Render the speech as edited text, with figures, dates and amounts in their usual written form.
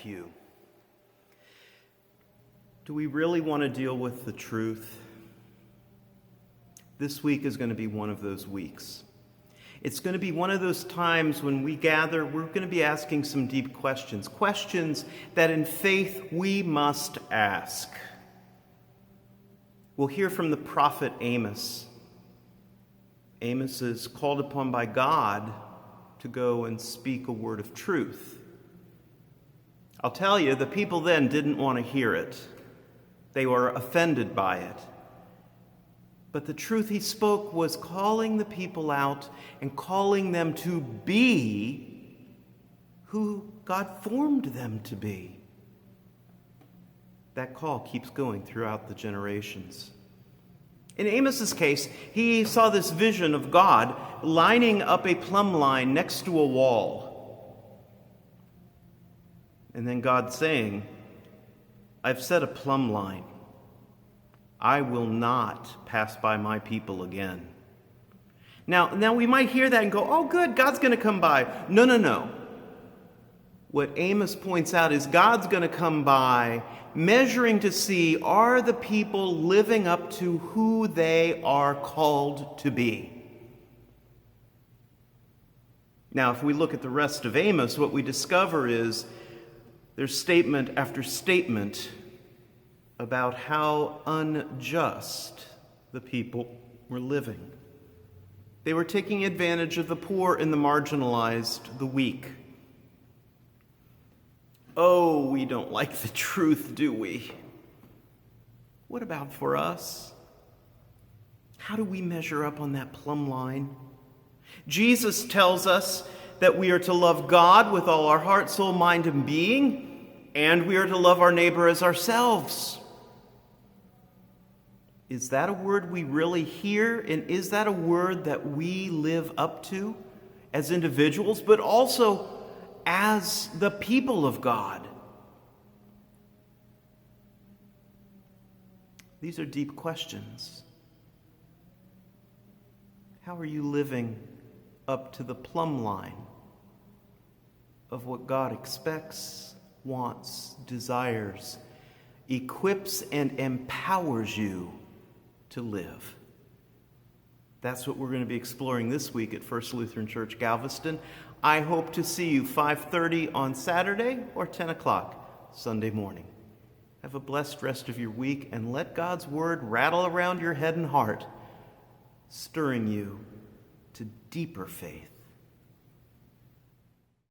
pew. Do we really want to deal with the truth? This week is going to be one of those weeks. It's going to be one of those times when we gather, we're going to be asking some deep questions, questions that in faith we must ask. We'll hear from the prophet Amos. Amos is called upon by God to go and speak a word of truth. I'll tell you, the people then didn't want to hear it. They were offended by it. But the truth he spoke was calling the people out and calling them to be who God formed them to be. That call keeps going throughout the generations. In Amos's case, he saw this vision of God lining up a plumb line next to a wall. And then God saying, I've set a plumb line. I will not pass by my people again. Now we might hear that and go, oh good, God's going to come by. No. What Amos points out is God's going to come by measuring to see, are the people living up to who they are called to be? Now, if we look at the rest of Amos, what we discover is there's statement after statement about how unjust the people were living. They were taking advantage of the poor and the marginalized, the weak. Oh, we don't like the truth, do we? What about for us? How do we measure up on that plumb line? Jesus tells us that we are to love God with all our heart, soul, mind, and being, and we are to love our neighbor as ourselves. Is that a word we really hear? And is that a word that we live up to as individuals, but also as the people of God? These are deep questions. How are you living up to the plumb line of what God expects, wants, desires, equips, and empowers you to live? That's what we're going to be exploring this week at First Lutheran Church Galveston. I hope to see you 5:30 on Saturday or 10 o'clock Sunday morning. Have a blessed rest of your week, and let God's word rattle around your head and heart, stirring you to deeper faith.